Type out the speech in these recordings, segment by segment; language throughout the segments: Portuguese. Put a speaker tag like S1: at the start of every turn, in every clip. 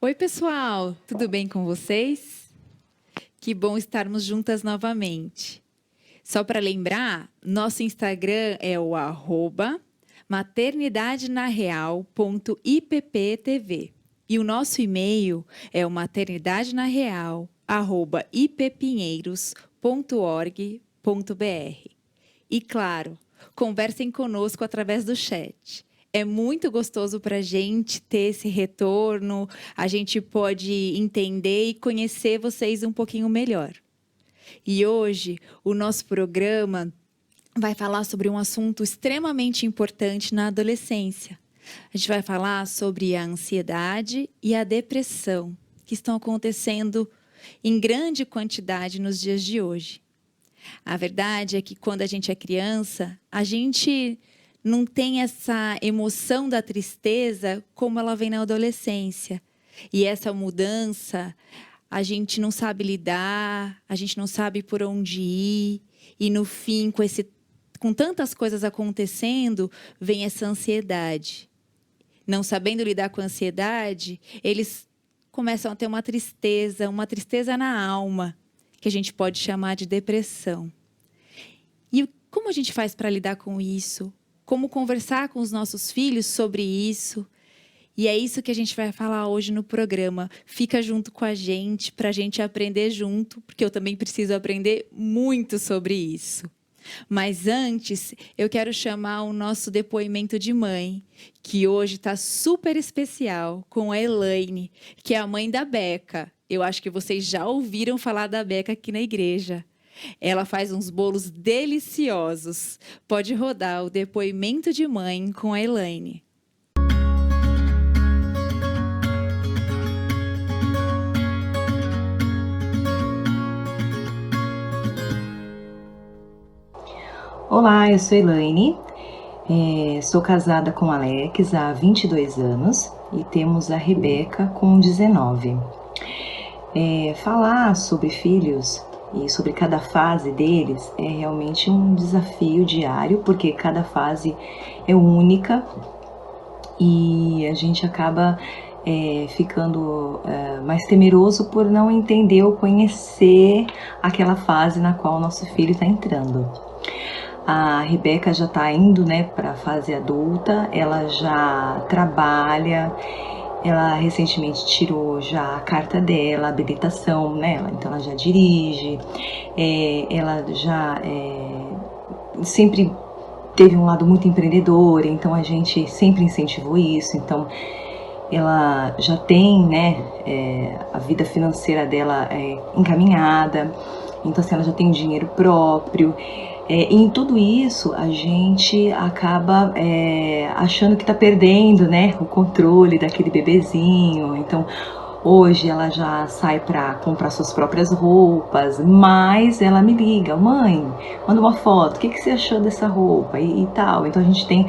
S1: Oi, pessoal, tudo bem com vocês? Que bom estarmos juntas novamente. Só para lembrar, nosso Instagram é o @maternidadenareal.ipptv e o nosso e-mail é o maternidadenareal@ippinheiros.org.br. E claro, conversem conosco através do chat. É muito gostoso para a gente ter esse retorno, a gente pode entender e conhecer vocês um pouquinho melhor. E hoje, o nosso programa vai falar sobre um assunto extremamente importante na adolescência. A gente vai falar sobre a ansiedade e a depressão, que estão acontecendo em grande quantidade nos dias de hoje. A verdade é que quando a gente é criança, a gente não tem essa emoção da tristeza como ela vem na adolescência. E essa mudança, a gente não sabe lidar, a gente não sabe por onde ir. E no fim, com tantas coisas acontecendo, vem essa ansiedade. Não sabendo lidar com a ansiedade, eles começam a ter uma tristeza na alma, que a gente pode chamar de depressão. E como a gente faz para lidar com isso? Como conversar com os nossos filhos sobre isso? E é isso que a gente vai falar hoje no programa. Fica junto com a gente, para a gente aprender junto, porque eu também preciso aprender muito sobre isso. Mas antes, eu quero chamar o nosso depoimento de mãe, que hoje está super especial, com a Elaine, que é a mãe da Beca. Eu acho que vocês já ouviram falar da Beca aqui na igreja. Ela faz uns bolos deliciosos. Pode rodar o depoimento de mãe com a Elaine.
S2: Olá, eu sou Elaine, sou casada com Alex há 22 anos e temos a Rebeca com 19. Falar sobre filhos e sobre cada fase deles é realmente um desafio diário, porque cada fase é única e a gente acaba ficando mais temeroso por não entender ou conhecer aquela fase na qual o nosso filho está entrando. A Rebeca já está indo, para a fase adulta, ela já trabalha, ela recentemente tirou já a carta dela, a habilitação, então ela já dirige, ela já sempre teve um lado muito empreendedor, então a gente sempre incentivou isso, então ela já tem, a vida financeira dela encaminhada, então assim, ela já tem um dinheiro próprio. Em tudo isso, a gente acaba achando que está perdendo, o controle daquele bebezinho. Então, hoje ela já sai para comprar suas próprias roupas, mas ela me liga, mãe, manda uma foto, o que você achou dessa roupa e tal. Então, a gente tem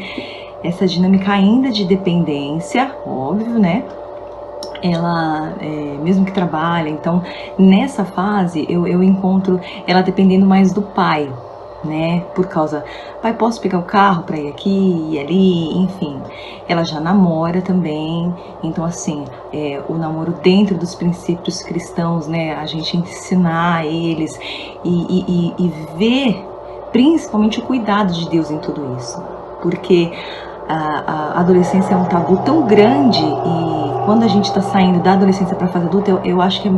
S2: essa dinâmica ainda de dependência, óbvio, Ela, mesmo que trabalha, então nessa fase eu encontro ela dependendo mais do pai, por causa, pai, posso pegar o carro para ir aqui e ali, enfim. Ela já namora também, então assim, o namoro dentro dos princípios cristãos, a gente ensinar eles e ver principalmente o cuidado de Deus em tudo isso, porque a adolescência é um tabu tão grande e quando a gente está saindo da adolescência para a fase adulta, eu acho que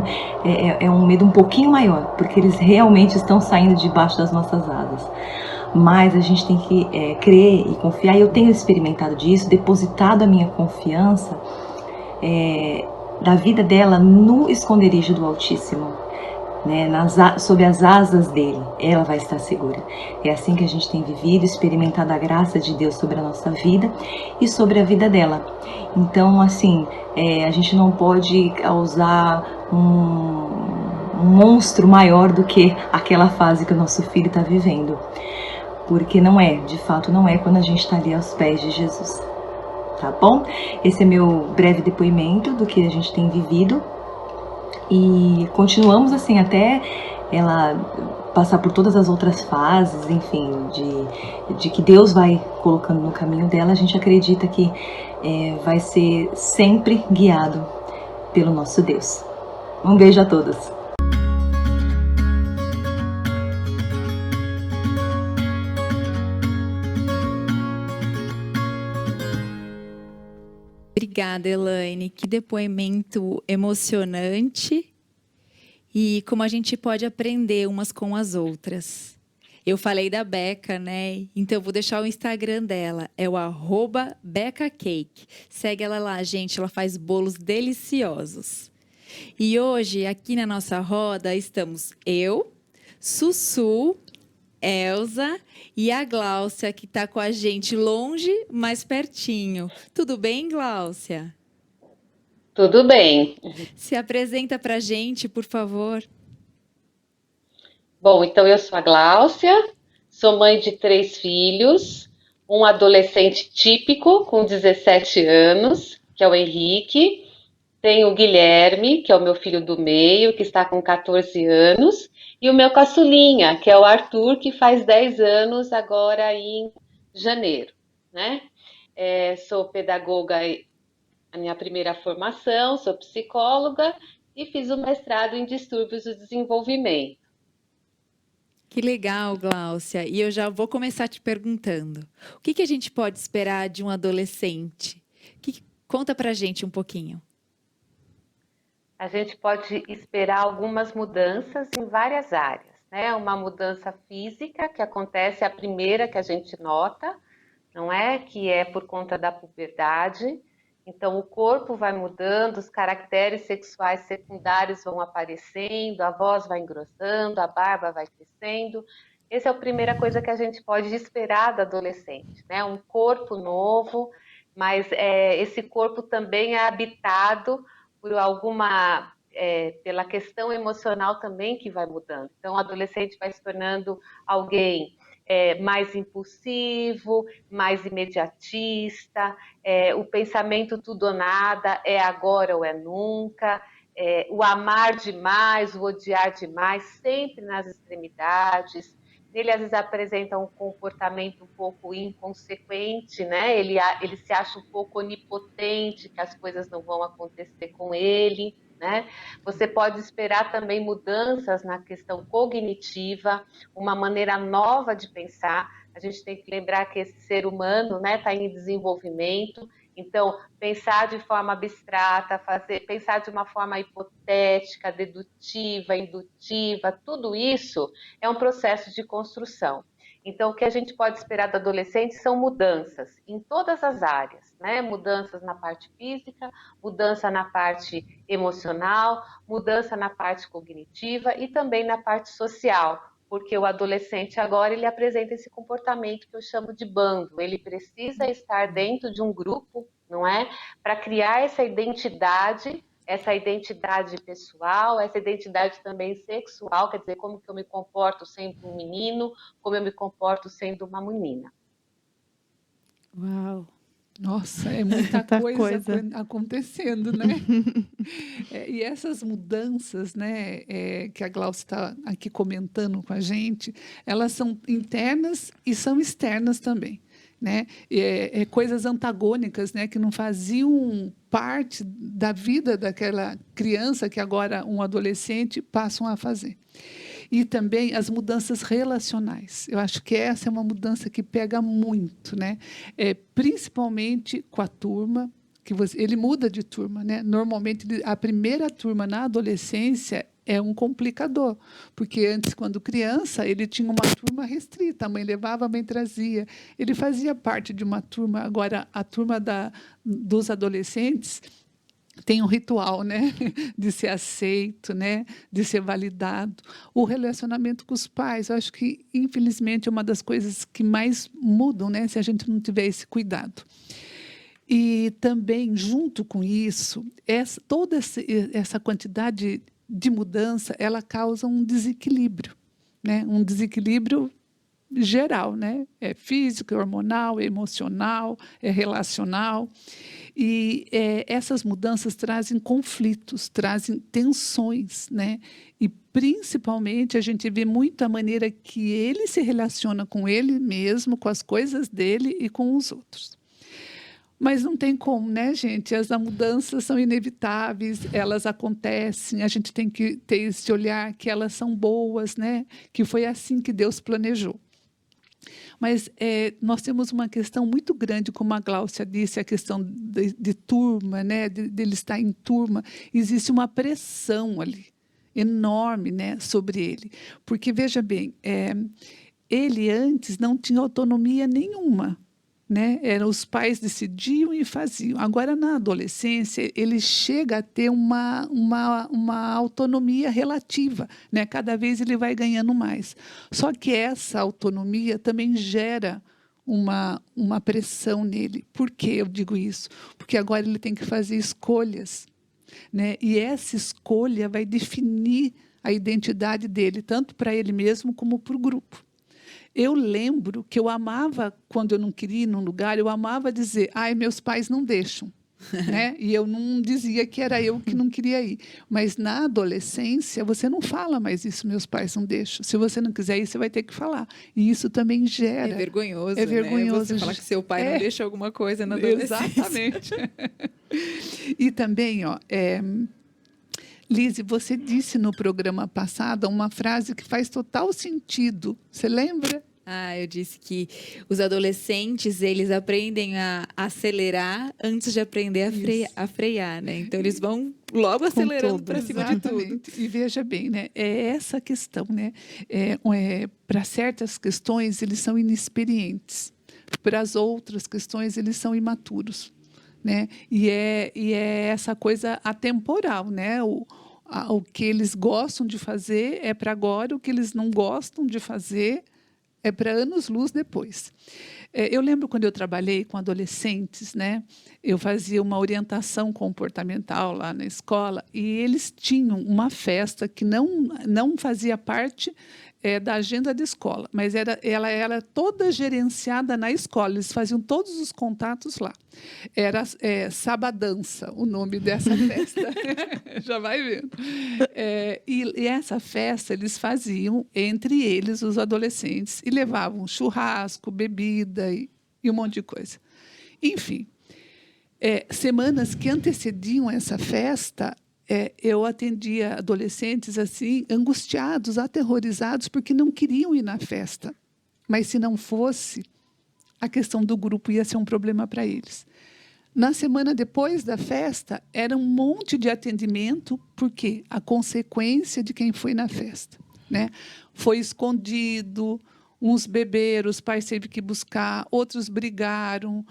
S2: é um medo um pouquinho maior, porque eles realmente estão saindo debaixo das nossas asas. Mas a gente tem que crer e confiar, e eu tenho experimentado disso, depositado a minha confiança da vida dela no esconderijo do Altíssimo. Sob as asas dele, ela vai estar segura. É assim que a gente tem vivido, experimentado a graça de Deus sobre a nossa vida e sobre a vida dela. Então, assim, a gente não pode causar um monstro maior do que aquela fase que o nosso filho está vivendo. Porque de fato não é quando a gente está ali aos pés de Jesus. Tá bom? Esse é meu breve depoimento do que a gente tem vivido. E continuamos assim até ela passar por todas as outras fases, enfim, de que Deus vai colocando no caminho dela. A gente acredita que vai ser sempre guiado pelo nosso Deus. Um beijo a todos.
S1: Obrigada, Elaine. Que depoimento emocionante e como a gente pode aprender umas com as outras. Eu falei da Beca, né? Então eu vou deixar o Instagram dela. É o @BecaCake. Segue ela lá, gente. Ela faz bolos deliciosos. E hoje, aqui na nossa roda, estamos eu, Sussu, Elza e a Gláucia, que está com a gente longe, mas pertinho. Tudo bem, Gláucia?
S3: Tudo bem.
S1: Se apresenta para a gente, por favor.
S3: Bom, então eu sou a Gláucia, sou mãe de 3 filhos, um adolescente típico com 17 anos, que é o Henrique, tenho o Guilherme, que é o meu filho do meio, que está com 14 anos, e o meu caçulinha, que é o Arthur, que faz 10 anos agora em janeiro, né? Sou pedagoga, a minha primeira formação, sou psicóloga e fiz o mestrado em distúrbios do desenvolvimento.
S1: Que legal, Gláucia. E eu já vou começar te perguntando. O que a gente pode esperar de um adolescente? Conta pra gente um pouquinho.
S3: A gente pode esperar algumas mudanças em várias áreas, né? Uma mudança física, que acontece a primeira que a gente nota, não é? Que é por conta da puberdade. Então, o corpo vai mudando, os caracteres sexuais secundários vão aparecendo, a voz vai engrossando, a barba vai crescendo. Essa é a primeira coisa que a gente pode esperar do adolescente, né? Um corpo novo, mas esse corpo também é habitado por pela questão emocional também que vai mudando. Então, o adolescente vai se tornando alguém mais impulsivo, mais imediatista, o pensamento tudo ou nada, é agora ou é nunca, o amar demais, o odiar demais, sempre nas extremidades. Ele às vezes apresenta um comportamento um pouco inconsequente, né? Ele se acha um pouco onipotente, que as coisas não vão acontecer com ele, né? Você pode esperar também mudanças na questão cognitiva, uma maneira nova de pensar. A gente tem que lembrar que esse ser humano, né, está em desenvolvimento. Então, pensar de forma abstrata, pensar de uma forma hipotética, dedutiva, indutiva, tudo isso é um processo de construção. Então, o que a gente pode esperar do adolescente são mudanças em todas as áreas, né? Mudanças na parte física, mudança na parte emocional, mudança na parte cognitiva e também na parte social, porque o adolescente agora ele apresenta esse comportamento que eu chamo de bando. Ele precisa estar dentro de um grupo, não é? Para criar essa identidade pessoal, essa identidade também sexual, quer dizer, como que eu me comporto sendo um menino, como eu me comporto sendo uma menina.
S1: Uau!
S4: Nossa, é muita coisa acontecendo, né? E essas mudanças, né, que a Gláucia está aqui comentando com a gente, elas são internas e são externas também, né? Coisas antagônicas, né, que não faziam parte da vida daquela criança que agora um adolescente passam a fazer. E também as mudanças relacionais. Eu acho que essa é uma mudança que pega muito, né? Principalmente com a turma, ele muda de turma, né? Normalmente, a primeira turma na adolescência é um complicador, porque antes, quando criança, ele tinha uma turma restrita, a mãe levava, a mãe trazia. Ele fazia parte de uma turma. Agora, a turma dos adolescentes tem um ritual, né, de ser aceito, né, de ser validado. O relacionamento com os pais, eu acho que, infelizmente, é uma das coisas que mais mudam, né, se a gente não tiver esse cuidado. E também, junto com isso, toda essa quantidade de mudança, ela causa um desequilíbrio, né, um desequilíbrio geral, né, físico, hormonal, emocional, relacional. E essas mudanças trazem conflitos, trazem tensões, né? E, principalmente, a gente vê muito a maneira que ele se relaciona com ele mesmo, com as coisas dele e com os outros. Mas não tem como, né, gente? As mudanças são inevitáveis, elas acontecem, a gente tem que ter esse olhar que elas são boas, né? Que foi assim que Deus planejou. Mas nós temos uma questão muito grande, como a Gláucia disse, a questão de turma, né? De ele estar em turma. Existe uma pressão ali, enorme, né? Sobre ele. Porque, veja bem, ele antes não tinha autonomia nenhuma. Né? Os pais decidiam e faziam. Agora, na adolescência, ele chega a ter uma autonomia relativa. Né? Cada vez ele vai ganhando mais. Só que essa autonomia também gera uma pressão nele. Por que eu digo isso? Porque agora ele tem que fazer escolhas. Né? E essa escolha vai definir a identidade dele, tanto para ele mesmo como para o grupo. Eu lembro que eu amava, quando eu não queria ir num lugar, eu amava dizer, ai, meus pais não deixam. Né? E eu não dizia que era eu que não queria ir. Mas na adolescência, você não fala mais isso, meus pais não deixam. Se você não quiser ir, você vai ter que falar. E isso também gera...
S1: É vergonhoso,
S4: é vergonhoso,
S1: né? Você falar que seu pai não deixa alguma coisa na adolescência.
S4: Exatamente. E também, Lise, você disse no programa passado uma frase que faz total sentido. Você lembra?
S1: Eu disse que os adolescentes, eles aprendem a acelerar antes de aprender a frear, né? Então, eles vão logo acelerando para cima de tudo.
S4: E veja bem, né? É essa questão, né? Para certas questões, eles são inexperientes. Para as outras questões, eles são imaturos. Né? E é essa coisa atemporal, né? O que eles gostam de fazer é para agora, o que eles não gostam de fazer é para anos-luz depois. Eu lembro quando eu trabalhei com adolescentes, né? Eu fazia uma orientação comportamental lá na escola e eles tinham uma festa que não fazia parte da agenda da escola, mas ela era toda gerenciada na escola, eles faziam todos os contatos lá. Era Sabadança, o nome dessa festa. Já vai vendo. E essa festa eles faziam entre eles, os adolescentes, e levavam churrasco, bebida e um monte de coisa. Enfim, semanas que antecediam essa festa, eu atendia adolescentes assim, angustiados, aterrorizados, porque não queriam ir na festa. Mas se não fosse, a questão do grupo ia ser um problema para eles. Na semana depois da festa, era um monte de atendimento, porque a consequência de quem foi na festa, né? Foi escondido, uns beberam, os pais teve que buscar, outros brigaram,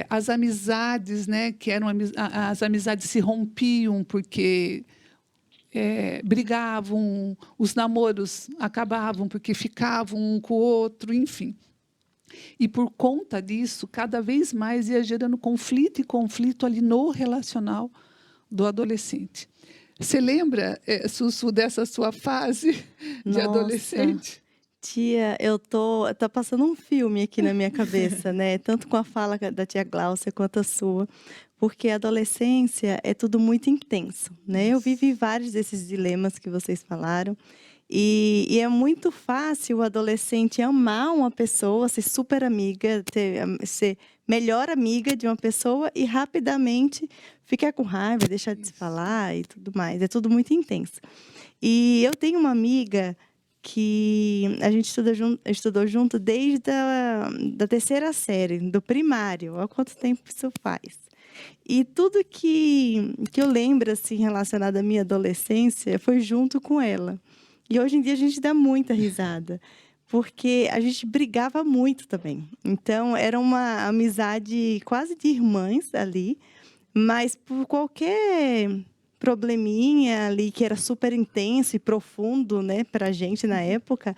S4: as amizades, né, que eram as amizades se rompiam porque brigavam, os namoros acabavam porque ficavam um com o outro, enfim. E por conta disso, cada vez mais ia gerando conflito e conflito ali no relacional do adolescente. Você lembra, Sussu, dessa sua fase de adolescente?
S5: Tia, tá passando um filme aqui na minha cabeça, né? Tanto com a fala da tia Gláucia quanto a sua, porque a adolescência é tudo muito intenso, né? Eu vivi vários desses dilemas que vocês falaram, e é muito fácil o adolescente amar uma pessoa, ser super amiga, ser melhor amiga de uma pessoa e rapidamente ficar com raiva, deixar de se falar e tudo mais. É tudo muito intenso. E eu tenho uma amiga que a gente estudou junto desde da terceira série, do primário. Olha quanto tempo isso faz. E tudo que eu lembro assim, relacionado à minha adolescência foi junto com ela. E hoje em dia a gente dá muita risada, porque a gente brigava muito também. Então, era uma amizade quase de irmãs ali, mas por qualquer probleminha ali que era super intenso e profundo, né, pra gente na época,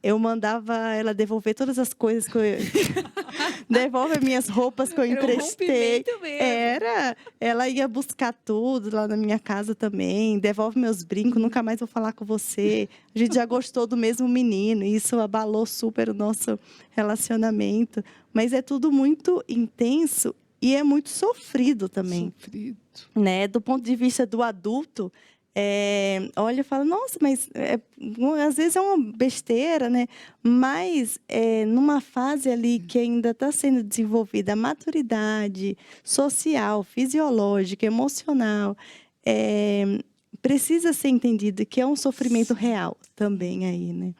S5: eu mandava ela devolver todas as coisas que eu... Devolve as minhas roupas que eu emprestei. Ela ia buscar tudo lá na minha casa também. Devolve meus brincos, nunca mais vou falar com você. A gente já gostou do mesmo menino. E isso abalou super o nosso relacionamento. Mas é tudo muito intenso e é muito sofrido também.
S4: Sofrido.
S5: Né? Do ponto de vista do adulto, olha e fala, nossa, mas às vezes é uma besteira, né? Mas numa fase ali que ainda está sendo desenvolvida a maturidade social, fisiológica, emocional, precisa ser entendido que é um sofrimento real também aí, né?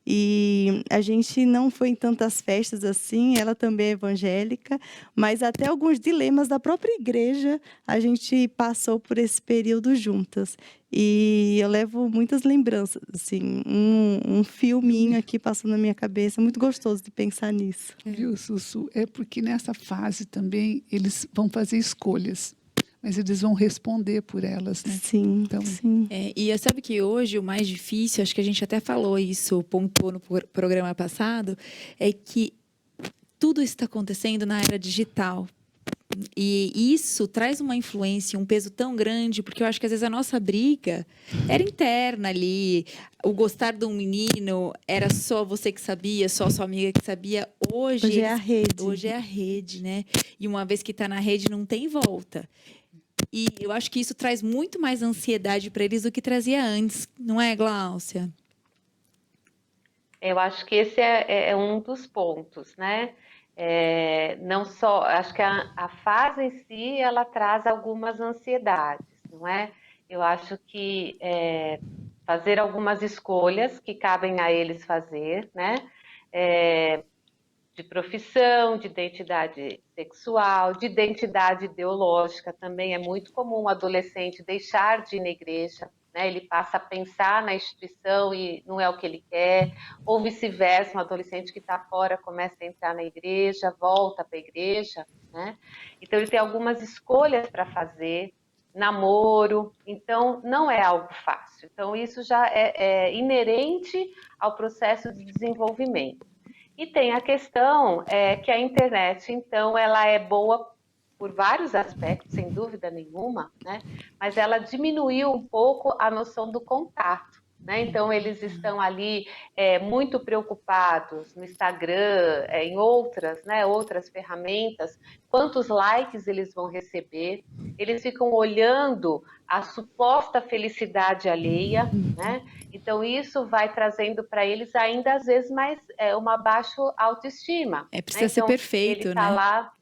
S5: E a gente não foi em tantas festas assim, ela também é evangélica, mas até alguns dilemas da própria igreja a gente passou por esse período juntas. E eu levo muitas lembranças, assim, um filminho aqui passando na minha cabeça, muito gostoso de pensar nisso.
S4: Viu, Sussu? É porque nessa fase também eles vão fazer escolhas, mas eles vão responder por elas, né?
S5: Sim,
S4: Então,
S5: sim.
S1: E sabe que hoje o mais difícil, acho que a gente até falou isso, pontuou no programa passado, é que tudo está acontecendo na era digital. E isso traz uma influência, um peso tão grande, porque eu acho que às vezes a nossa briga era interna ali. O gostar de um menino era só você que sabia, só sua amiga que sabia.
S5: Hoje é a rede.
S1: Hoje é a rede, né? E uma vez que está na rede, não tem volta. E eu acho que isso traz muito mais ansiedade para eles do que trazia antes, não é, Gláucia?
S3: Eu acho que esse é um dos pontos, né? Não só, acho que a fase em si, ela traz algumas ansiedades, não é? Eu acho que fazer algumas escolhas que cabem a eles fazer, né? De profissão, de identidade sexual, de identidade ideológica, também é muito comum o adolescente deixar de ir na igreja, né? Ele passa a pensar na instituição e não é o que ele quer, ou vice-versa, um adolescente que está fora começa a entrar na igreja, volta para a igreja, né? Então ele tem algumas escolhas para fazer, namoro, então não é algo fácil. Então isso já é inerente ao processo de desenvolvimento. E tem a questão que a internet, então, ela é boa por vários aspectos, sem dúvida nenhuma, né? Mas ela diminuiu um pouco a noção do contato, né? Então, eles estão ali muito preocupados no Instagram, em outras, né, outras ferramentas, quantos likes eles vão receber, eles ficam olhando a suposta felicidade alheia, né? Então, isso vai trazendo para eles ainda, às vezes, mais uma baixa autoestima.
S1: Precisa
S3: né?
S1: ser
S3: Então,
S1: perfeito,
S3: ele tá
S1: né?
S3: lá.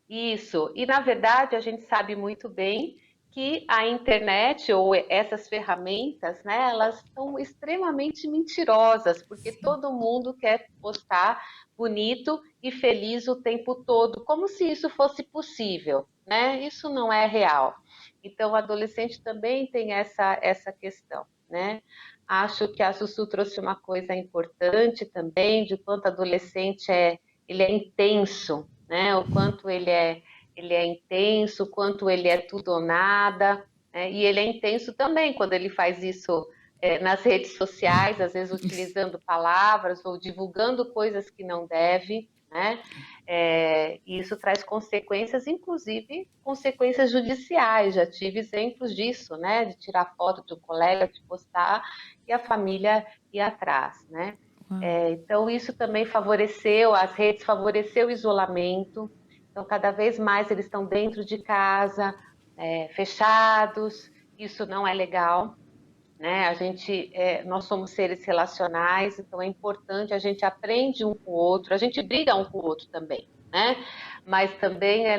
S3: Isso. E, na verdade, a gente sabe muito bem que a internet ou essas ferramentas, né, elas são extremamente mentirosas, porque todo mundo quer postar bonito e feliz o tempo todo, como se isso fosse possível, né? Isso não é real. Então, o adolescente também tem essa questão, né? Acho que a Sussu trouxe uma coisa importante também, de quanto adolescente ele é intenso, né? O quanto ele é intenso, o quanto ele é tudo ou nada, né? E ele é intenso também quando ele faz isso nas redes sociais, às vezes utilizando palavras ou divulgando coisas que não deve, né? E isso traz consequências, inclusive consequências judiciais. Já tive exemplos disso, né? De tirar foto de um colega, de postar e a família ir atrás, né? Então, isso também favoreceu, as redes favoreceu o isolamento. Então, cada vez mais eles estão dentro de casa, fechados. Isso não é legal, né? Nós somos seres relacionais, então é importante, a gente aprende um com o outro, a gente briga um com o outro também, né? Mas também é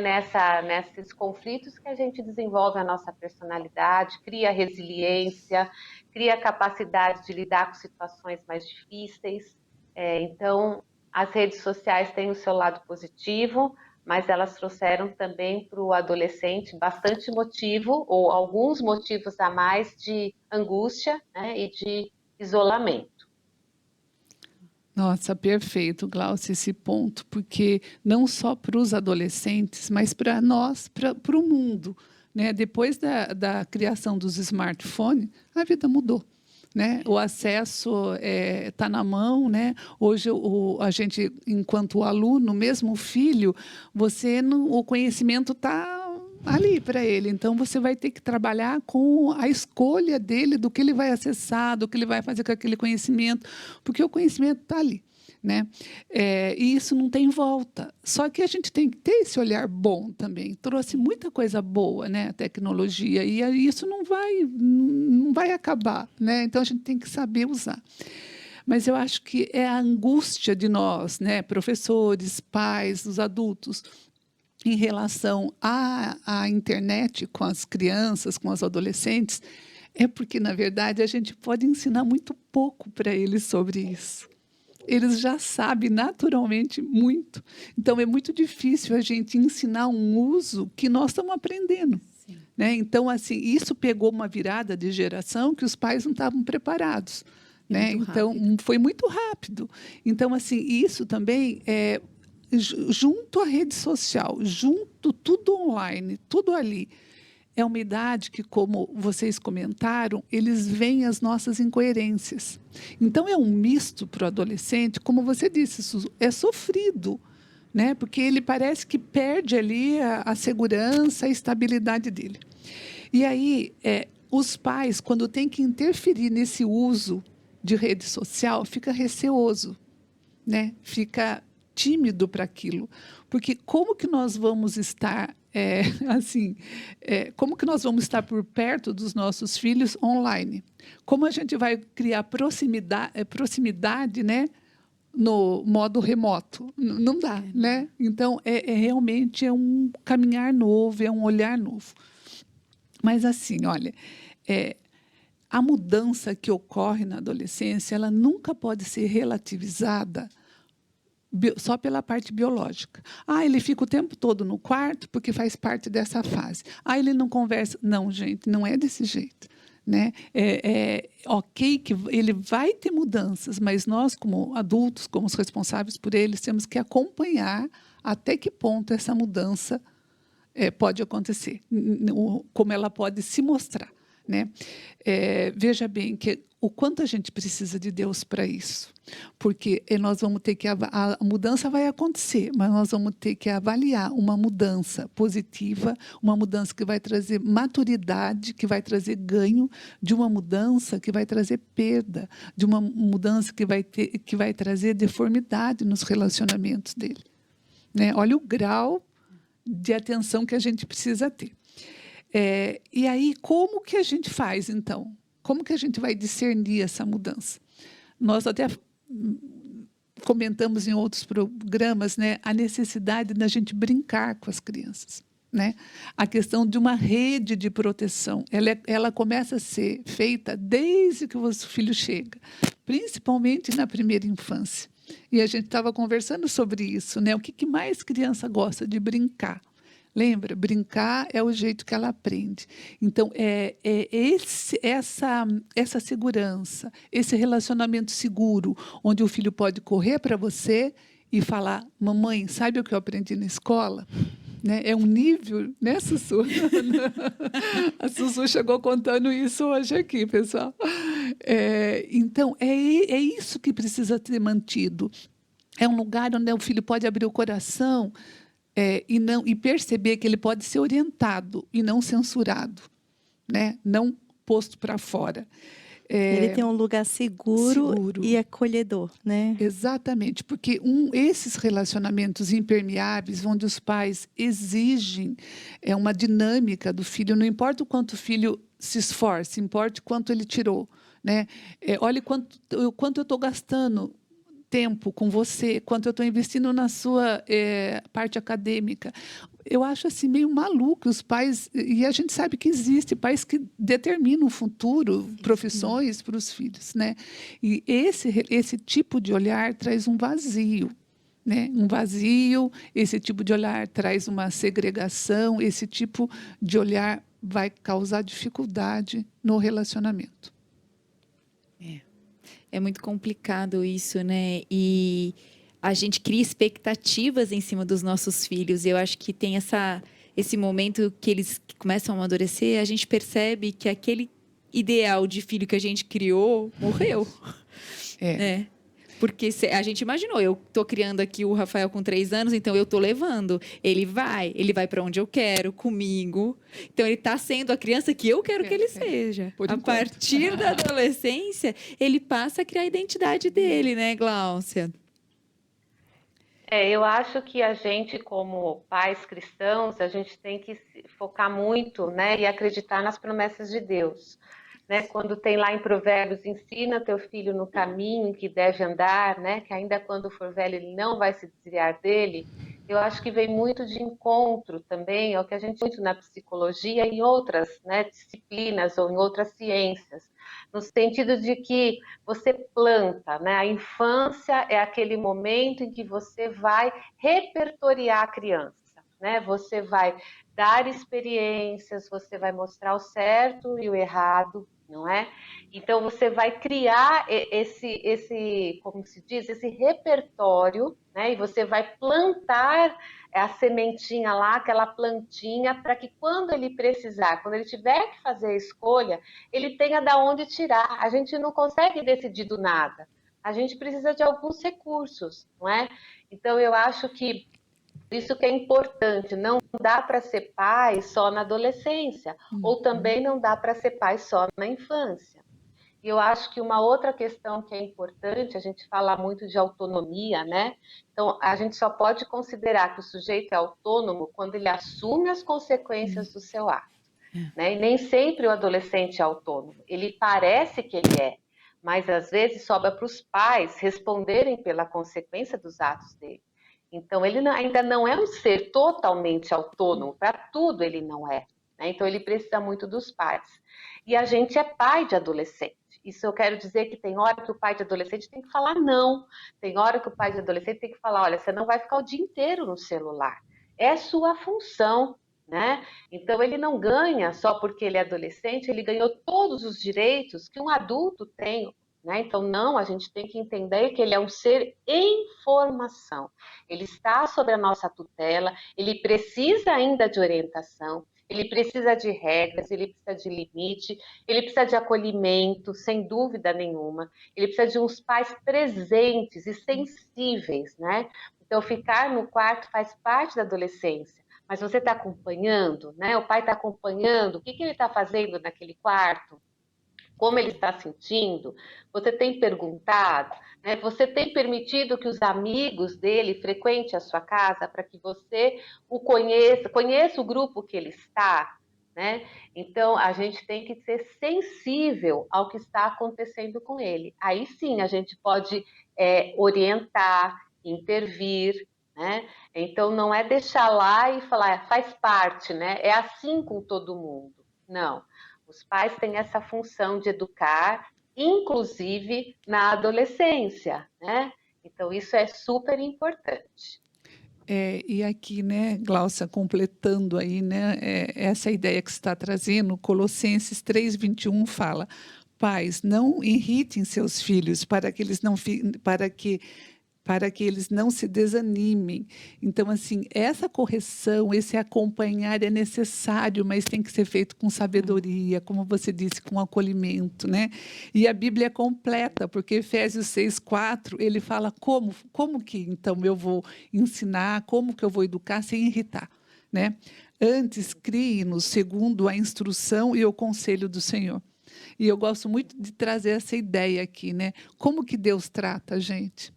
S3: nesses conflitos que a gente desenvolve a nossa personalidade, cria resiliência, cria capacidade de lidar com situações mais difíceis. Então, as redes sociais têm o seu lado positivo, mas elas trouxeram também para o adolescente bastante motivo, ou alguns motivos a mais de angústia, né, e de isolamento.
S4: Nossa, perfeito, Glaucia, esse ponto, porque não só para os adolescentes, mas para nós, para o mundo, né? Depois da criação dos smartphones, a vida mudou. Né? O acesso está na mão, né? Hoje a gente, enquanto aluno, mesmo o filho, o conhecimento está ali para ele. Então você vai ter que trabalhar com a escolha dele do que ele vai acessar, do que ele vai fazer com aquele conhecimento, porque o conhecimento está ali. né? E isso não tem volta. Só que a gente tem que ter esse olhar bom também. Trouxe muita coisa boa, né? A tecnologia, e isso não vai acabar, né? Então a gente tem que saber usar. Mas eu acho que é a angústia de nós, né? Professores, pais, os adultos, em relação à internet com as crianças, com os adolescentes, é porque, na verdade, a gente pode ensinar muito pouco para eles sobre isso. Eles já sabem naturalmente muito. Então, é muito difícil a gente ensinar um uso que nós estamos aprendendo. Né? Então, assim, isso pegou uma virada de geração que os pais não estavam preparados. Né? Então, foi muito rápido. Então, assim, isso também junto à rede social, junto tudo online, tudo ali. É uma idade que, como vocês comentaram, eles veem as nossas incoerências. Então, é um misto para o adolescente, como você disse, é sofrido, né? Porque ele parece que perde ali a segurança, a estabilidade dele. E aí, os pais, quando têm que interferir nesse uso de rede social, fica receoso, né? Fica tímido para aquilo. Porque como que nós vamos estar como que nós vamos estar por perto dos nossos filhos online? Como a gente vai criar proximidade, né, no modo remoto? Não dá, né? Então, realmente um caminhar novo, é um olhar novo. Mas, assim, olha, a mudança que ocorre na adolescência, ela nunca pode ser relativizada só pela parte biológica. Ele fica o tempo todo no quarto porque faz parte dessa fase. Ele não conversa. Não, gente, não é desse jeito. Né? Ok que ele vai ter mudanças, mas nós, como adultos, como os responsáveis por eles, temos que acompanhar até que ponto essa mudança pode acontecer, como ela pode se mostrar. Né? Veja bem que o quanto a gente precisa de Deus para isso, porque nós vamos ter que a mudança vai acontecer, mas nós vamos ter que avaliar uma mudança positiva, uma mudança que vai trazer maturidade, que vai trazer ganho, de uma mudança que vai trazer perda, de uma mudança que vai trazer deformidade nos relacionamentos dele. Né? Olha o grau de atenção que a gente precisa ter. E aí, como que a gente faz, então? Como que a gente vai discernir essa mudança? Nós até comentamos em outros programas, né, a necessidade da gente brincar com as crianças. Né? A questão de uma rede de proteção. Ela começa a ser feita desde que o filho chega, principalmente na primeira infância. E a gente estava conversando sobre isso. Né? O que mais criança gosta de brincar? Lembra? Brincar é o jeito que ela aprende. Então, essa segurança, esse relacionamento seguro, onde o filho pode correr para você e falar: mamãe, sabe o que eu aprendi na escola? Né? É um nível, né, Sussu? A Sussu chegou contando isso hoje aqui, pessoal. Então, é isso que precisa ser mantido. É um lugar onde o filho pode abrir o coração e perceber que ele pode ser orientado e não censurado, né? Não posto para fora.
S5: Ele tem um lugar seguro e acolhedor, né?
S4: Exatamente, porque esses relacionamentos impermeáveis, onde os pais exigem uma dinâmica do filho, não importa o quanto o filho se esforce, importa o quanto ele tirou, né? Olha quanto eu estou gastando tempo com você, quanto eu estou investindo na sua parte acadêmica. Eu acho assim meio maluco os pais, e a gente sabe que existe pais que determinam o futuro, profissões para os filhos, né? E esse tipo de olhar traz um vazio, né? Um vazio, esse tipo de olhar traz uma segregação, esse tipo de olhar vai causar dificuldade no relacionamento.
S1: É muito complicado isso, né? E a gente cria expectativas em cima dos nossos filhos. Eu acho que tem esse momento que eles começam a amadurecer, a gente percebe que aquele ideal de filho que a gente criou morreu. Né? Porque a gente imaginou, eu estou criando aqui o Rafael com 3 anos, então eu estou levando. Ele vai para onde eu quero, comigo. Então, ele está sendo a criança que eu quero que ele seja. A partir da adolescência, ele passa a criar a identidade dele, né, Gláucia?
S3: Eu acho que a gente, como pais cristãos, a gente tem que se focar muito, né, e acreditar nas promessas de Deus. Né? Quando tem lá em Provérbios, ensina teu filho no caminho em que deve andar, né, que ainda quando for velho ele não vai se desviar dele. Eu acho que vem muito de encontro também ao que a gente muito na psicologia e em outras, né, disciplinas ou em outras ciências, no sentido de que você planta, né? A infância é aquele momento em que você vai repertoriar a criança, né? Você vai dar experiências, você vai mostrar o certo e o errado, não é? Então você vai criar como se diz, esse repertório, né? E você vai plantar a sementinha lá, aquela plantinha, para que quando ele precisar, quando ele tiver que fazer a escolha, ele tenha da onde tirar. A gente não consegue decidir do nada. A gente precisa de alguns recursos, não é? Então eu acho que isso que é importante, não dá para ser pai só na adolescência, ou também não dá para ser pai só na infância. E eu acho que uma outra questão que é importante, a gente fala muito de autonomia, né? Então, a gente só pode considerar que o sujeito é autônomo quando ele assume as consequências do seu ato, né? E nem sempre o adolescente é autônomo. Ele parece que ele é, mas às vezes sobra para os pais responderem pela consequência dos atos dele. Então, ele ainda não é um ser totalmente autônomo, para tudo ele não é, né? Então, ele precisa muito dos pais. E a gente é pai de adolescente. Isso eu quero dizer que tem hora que o pai de adolescente tem que falar não. Tem hora que o pai de adolescente tem que falar, olha, você não vai ficar o dia inteiro no celular. É sua função, né? Então, ele não ganha só porque ele é adolescente, ele ganhou todos os direitos que um adulto tem, né? Então, não, a gente tem que entender que ele é um ser em formação. Ele está sob a nossa tutela, ele precisa ainda de orientação, ele precisa de regras, ele precisa de limite, ele precisa de acolhimento, sem dúvida nenhuma. Ele precisa de uns pais presentes e sensíveis, né? Então, ficar no quarto faz parte da adolescência. Mas você está acompanhando, né? O pai está acompanhando, o que ele está fazendo naquele quarto? Como ele está sentindo? Você tem perguntado, né? Você tem permitido que os amigos dele frequentem a sua casa para que você o conheça o grupo que ele está, né? Então, a gente tem que ser sensível ao que está acontecendo com ele. Aí sim, a gente pode orientar, intervir, né? Então, não é deixar lá e falar, faz parte, né? É assim com todo mundo. Não. Os pais têm essa função de educar, inclusive na adolescência, né? Então, isso é super importante.
S4: E aqui, né, Gláucia, completando aí, né, essa ideia que você está trazendo, Colossenses 3:21 fala: pais, não irritem seus filhos para que eles não se desanimem. Então, assim, essa correção, esse acompanhar é necessário, mas tem que ser feito com sabedoria, como você disse, com acolhimento, né? E a Bíblia é completa, porque Efésios 6:4, ele fala como que, então, eu vou ensinar, como que eu vou educar sem irritar, né? Antes, crie-nos segundo a instrução e o conselho do Senhor. E eu gosto muito de trazer essa ideia aqui, né? Como que Deus trata a gente?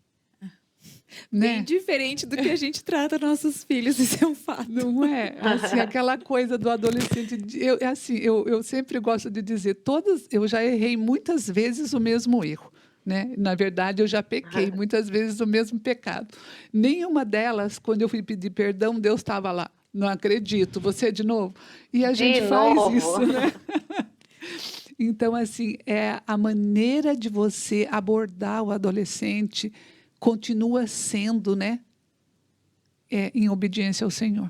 S1: Bem diferente do que a gente trata nossos filhos, isso é um fato.
S4: Não é? Assim, aquela coisa do adolescente. Eu sempre gosto de dizer, eu já errei muitas vezes o mesmo erro. Né? Na verdade, eu já pequei muitas vezes o mesmo pecado. Nenhuma delas, quando eu fui pedir perdão, Deus estava lá. Não acredito, você de novo? E a gente faz isso, né? Então, assim, a maneira de você abordar o adolescente continua sendo, né, em obediência ao Senhor.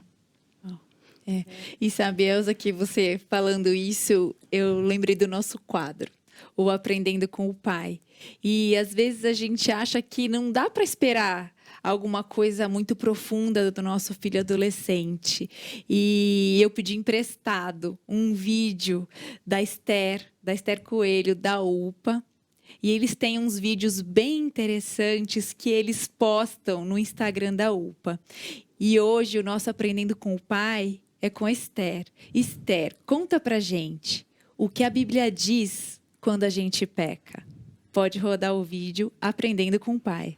S1: E sabe, Elza, que você falando isso, eu lembrei do nosso quadro, o Aprendendo com o Pai. E às vezes a gente acha que não dá para esperar alguma coisa muito profunda do nosso filho adolescente. E eu pedi emprestado um vídeo da Esther Coelho, da UPA. E eles têm uns vídeos bem interessantes que eles postam no Instagram da UPA. E hoje o nosso Aprendendo com o Pai é com Esther. Esther, conta pra gente o que a Bíblia diz quando a gente peca. Pode rodar o vídeo Aprendendo com o Pai.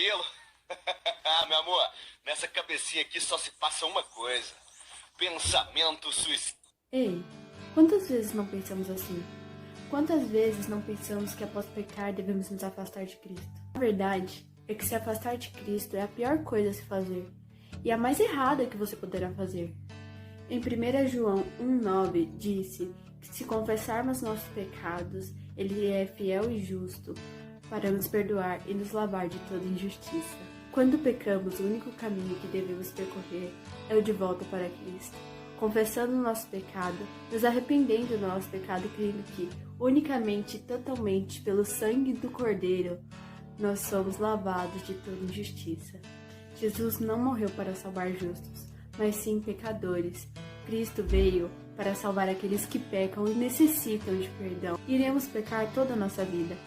S6: cabelo. Ah, meu amor, nessa cabecinha aqui só se passa uma coisa. Pensamento suicida.
S7: Ei, quantas vezes não pensamos assim? Quantas vezes não pensamos que após pecar devemos nos afastar de Cristo? A verdade é que se afastar de Cristo é a pior coisa a se fazer e a mais errada que você poderá fazer. Em 1 João 1,9 disse que se confessarmos nossos pecados, Ele é fiel e justo para nos perdoar e nos lavar de toda injustiça. Quando pecamos, o único caminho que devemos percorrer é o de volta para Cristo. Confessando o nosso pecado, nos arrependendo do nosso pecado, crendo que, unicamente e totalmente pelo sangue do Cordeiro, nós somos lavados de toda injustiça. Jesus não morreu para salvar justos, mas sim pecadores. Cristo veio para salvar aqueles que pecam e necessitam de perdão. Iremos pecar toda a nossa vida,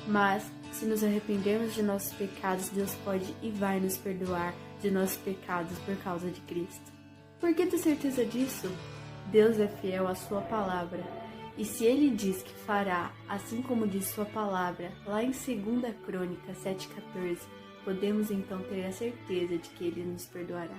S7: mas se nos arrependermos de nossos pecados, Deus pode e vai nos perdoar de nossos pecados por causa de Cristo. Por que ter certeza disso? Deus é fiel à sua palavra. E se Ele diz que fará, assim como diz sua palavra, lá em 2 Crônicas 7,14, podemos então ter a certeza de que Ele nos perdoará.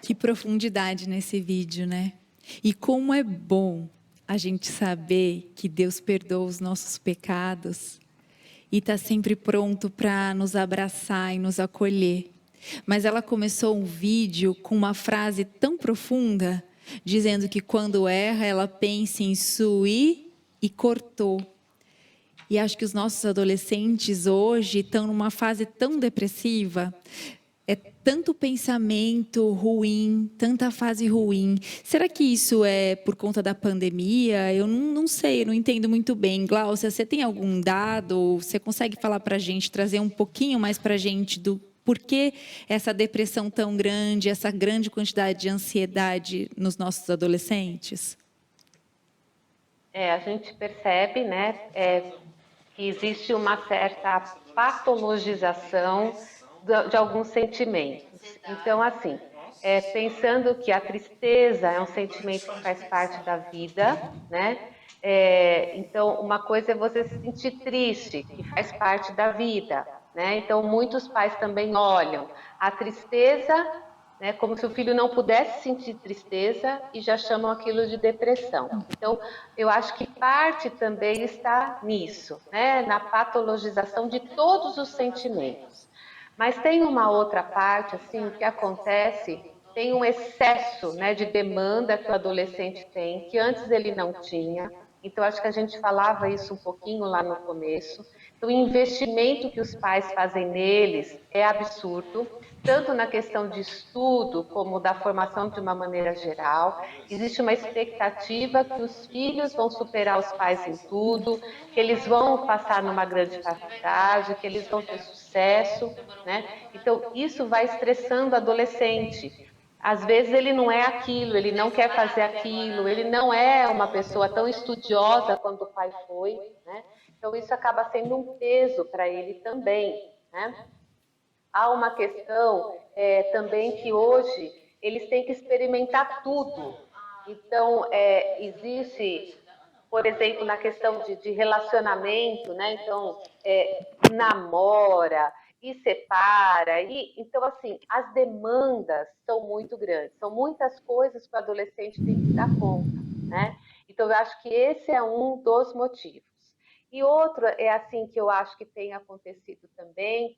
S1: Que profundidade nesse vídeo, né? E como é bom a gente saber que Deus perdoa os nossos pecados e está sempre pronto para nos abraçar e nos acolher. Mas ela começou um vídeo com uma frase tão profunda, dizendo que quando erra, ela pensa em suir e cortou. E acho que os nossos adolescentes hoje estão numa fase tão depressiva. É tanto pensamento ruim, tanta fase ruim. Será que isso é por conta da pandemia? Eu não sei, não entendo muito bem. Gláucia, você tem algum dado? Você consegue falar para a gente, trazer um pouquinho mais para a gente do porquê essa depressão tão grande, essa grande quantidade de ansiedade nos nossos adolescentes?
S3: A gente percebe, né, que existe uma certa patologização de alguns sentimentos. Então, assim, pensando que a tristeza é um sentimento que faz parte da vida, né? Então, uma coisa é você se sentir triste, que faz parte da vida, né? Então, muitos pais também olham a tristeza, né, como se o filho não pudesse sentir tristeza e já chamam aquilo de depressão. Então, eu acho que parte também está nisso, né, na patologização de todos os sentimentos. Mas tem uma outra parte, assim, que acontece, tem um excesso, né, de demanda que o adolescente tem, que antes ele não tinha. Então, acho que a gente falava isso um pouquinho lá no começo. Então, o investimento que os pais fazem neles é absurdo, tanto na questão de estudo, como da formação de uma maneira geral. Existe uma expectativa que os filhos vão superar os pais em tudo, que eles vão passar numa grande faculdade, que eles vão ter sucesso, né? Então, isso vai estressando o adolescente. Às vezes ele não é aquilo, ele não quer fazer aquilo, ele não é uma pessoa tão estudiosa quanto o pai foi, né? Então, isso acaba sendo um peso para ele também, né? Há uma questão também que hoje eles têm que experimentar tudo. Então, existe, por exemplo, na questão de relacionamento, né? Então, namora e separa. Então, assim, as demandas são muito grandes. São muitas coisas que o adolescente tem que dar conta, né? Então, eu acho que esse é um dos motivos. E outro assim que eu acho que tem acontecido também,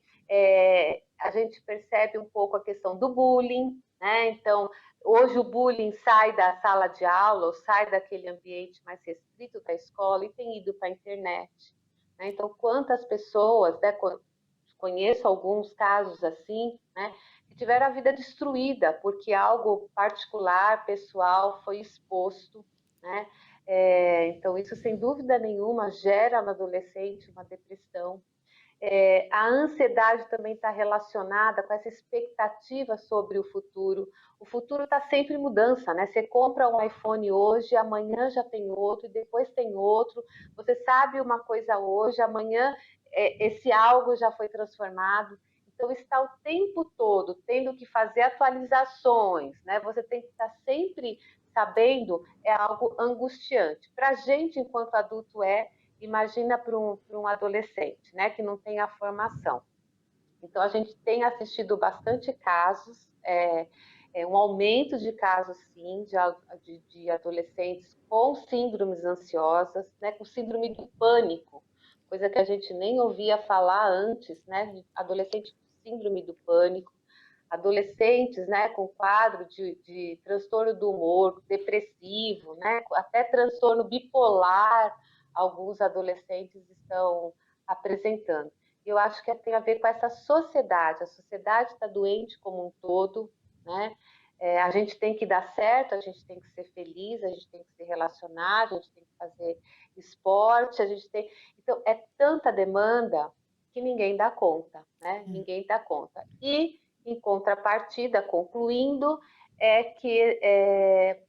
S3: a gente percebe um pouco a questão do bullying, né? Então, hoje o bullying sai da sala de aula, ou sai daquele ambiente mais restrito da escola e tem ido para a internet, né? Então, quantas pessoas, né, conheço alguns casos assim, né, que tiveram a vida destruída porque algo particular, pessoal, foi exposto, né? Então, isso, sem dúvida nenhuma, gera no adolescente uma depressão. A ansiedade também está relacionada com essa expectativa sobre o futuro. O futuro está sempre em mudança, né? Você compra um iPhone hoje, amanhã já tem outro, e depois tem outro. Você sabe uma coisa hoje, amanhã esse algo já foi transformado. Então, estar o tempo todo tendo que fazer atualizações, né? Você tem que estar sempre sabendo, é algo angustiante. Para a gente, enquanto adulto, imagina para um adolescente, né, que não tem a formação. Então, a gente tem assistido bastante casos, um aumento de casos, sim, de adolescentes com síndromes ansiosas, né, com síndrome do pânico, coisa que a gente nem ouvia falar antes, né, de adolescente com síndrome do pânico, adolescentes, né, com quadro de transtorno do humor, depressivo, né, até transtorno bipolar, alguns adolescentes estão apresentando. Eu acho que tem a ver com essa sociedade. A sociedade está doente como um todo, né? A gente tem que dar certo, a gente tem que ser feliz, a gente tem que se relacionar, a gente tem que fazer esporte, a gente tem. Então, é tanta demanda que ninguém dá conta, né? Ninguém dá conta. E, em contrapartida, concluindo, é que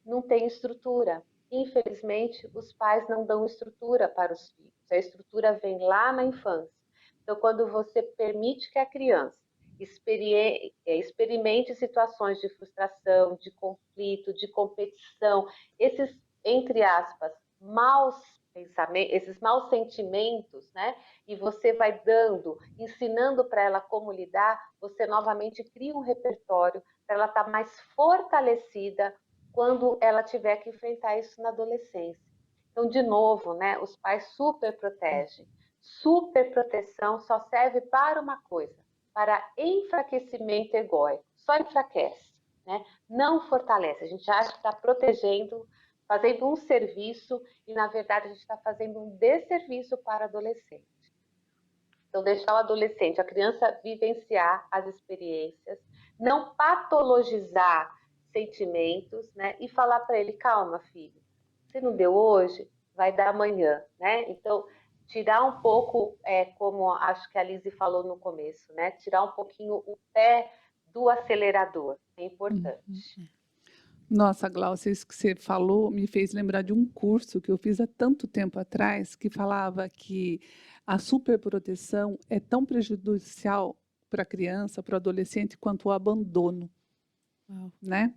S3: não tem estrutura. Infelizmente, os pais não dão estrutura para os filhos. A estrutura vem lá na infância. Então, quando você permite que a criança experimente situações de frustração, de conflito, de competição, esses, entre aspas, maus pensamentos, esses maus sentimentos, né? E você vai ensinando para ela como lidar, você novamente cria um repertório para ela estar mais fortalecida quando ela tiver que enfrentar isso na adolescência. Então, de novo, né? Os pais super protegem. Superproteção só serve para uma coisa, para enfraquecimento egóico. Só enfraquece, né? Não fortalece. A gente acha que está protegendo, fazendo um serviço, e na verdade a gente está fazendo um desserviço para o adolescente. Então, deixar o adolescente, a criança vivenciar as experiências, não patologizar sentimentos, né? E falar para ele, calma, filho, se não deu hoje, vai dar amanhã, né? Então, tirar um pouco, como acho que a Lise falou no começo, né? Tirar um pouquinho o pé do acelerador, é importante.
S4: Nossa, Glaucia, isso que você falou me fez lembrar de um curso que eu fiz há tanto tempo atrás, que falava que a superproteção é tão prejudicial para a criança, para o adolescente, quanto o abandono, né?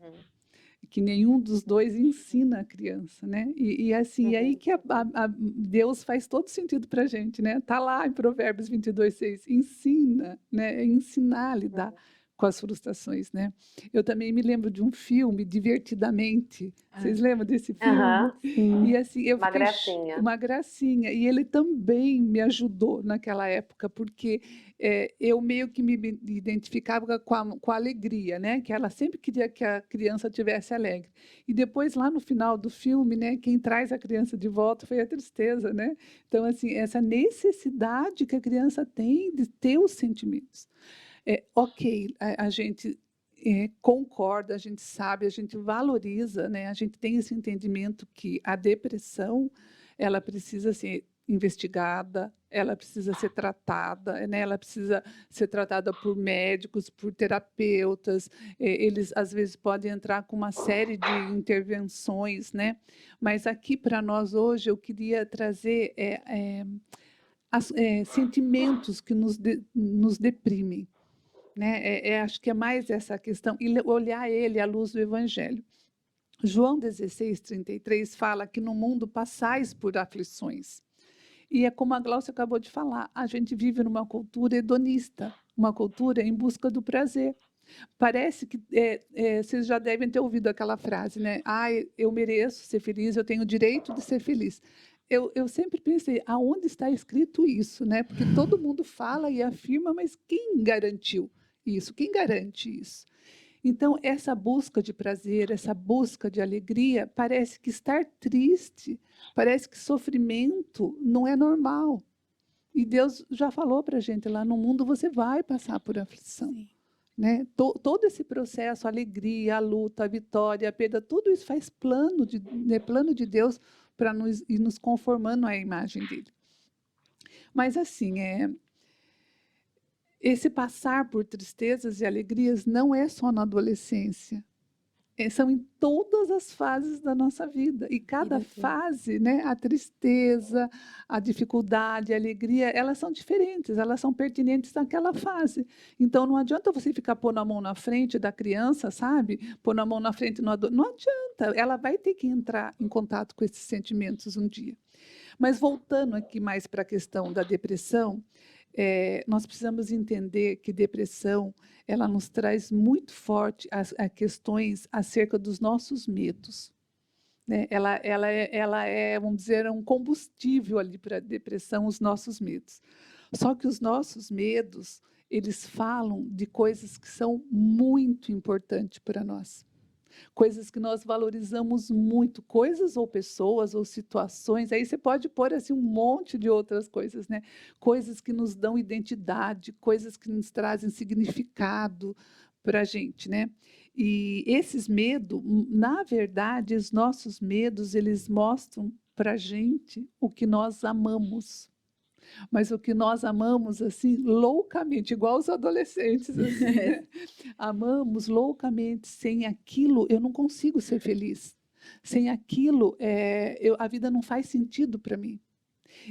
S4: Que nenhum dos dois ensina a criança, né? E assim, aí que Deus faz todo sentido para a gente, né? Está lá em Provérbios 22:6, ensina, né? Ensinar a lidar com as frustrações, né? Eu também me lembro de um filme, Divertidamente. Vocês lembram desse filme? E assim, eu
S3: Uma
S4: fiquei
S3: gracinha.
S4: uma gracinha. E ele também me ajudou naquela época, porque eu meio que me identificava com a alegria, né? Que ela sempre queria que a criança tivesse alegre. E depois, lá no final do filme, né? Quem traz a criança de volta foi a tristeza, né? Então, assim, essa necessidade que a criança tem de ter os sentimentos. Ok, a gente concorda, a gente sabe, a gente valoriza, né? A gente tem esse entendimento que a depressão, ela precisa ser investigada, ela precisa ser tratada, né? Ela precisa ser tratada por médicos, por terapeutas, eles às vezes podem entrar com uma série de intervenções, né? Mas aqui para nós hoje eu queria trazer sentimentos que nos deprimem, né? Acho que é mais essa questão, e olhar ele à luz do Evangelho. João 16:33 fala que no mundo passais por aflições. E é como a Glaucia acabou de falar, a gente vive numa cultura hedonista, uma cultura em busca do prazer. Parece que vocês já devem ter ouvido aquela frase, né? Ah, eu mereço ser feliz, eu tenho o direito de ser feliz. Eu sempre pensei, aonde está escrito isso, né? Porque todo mundo fala e afirma, mas quem garantiu isso? Quem garante isso? Então, essa busca de prazer, essa busca de alegria, parece que estar triste, parece que sofrimento não é normal. E Deus já falou para a gente, lá no mundo você vai passar por aflição. Né? Todo esse processo, a alegria, a luta, a vitória, a perda, tudo isso faz plano de Deus para ir nos conformando à imagem dele. Mas assim, esse passar por tristezas e alegrias não é só na adolescência. são em todas as fases da nossa vida. E cada fase, né, a tristeza, a dificuldade, a alegria, elas são diferentes, elas são pertinentes naquela fase. Então, não adianta você ficar pondo a mão na frente da criança, sabe? Pondo a mão na frente no adulto. Não adianta, ela vai ter que entrar em contato com esses sentimentos um dia. Mas voltando aqui mais para a questão da depressão, nós precisamos entender que depressão, ela nos traz muito forte a questões acerca dos nossos medos, né? Ela é, vamos dizer, um combustível ali para a depressão, os nossos medos. Só que os nossos medos, eles falam de coisas que são muito importantes para nós. Coisas que nós valorizamos muito, coisas ou pessoas ou situações, aí você pode pôr assim um monte de outras coisas, né? Coisas que nos dão identidade, coisas que nos trazem significado para a gente, né? E esses medos, na verdade, os nossos medos, eles mostram para a gente o que nós amamos. Mas o que nós amamos, assim, loucamente, igual os adolescentes, assim, né? Amamos loucamente. Sem aquilo, eu não consigo ser feliz. Sem aquilo, a vida não faz sentido para mim.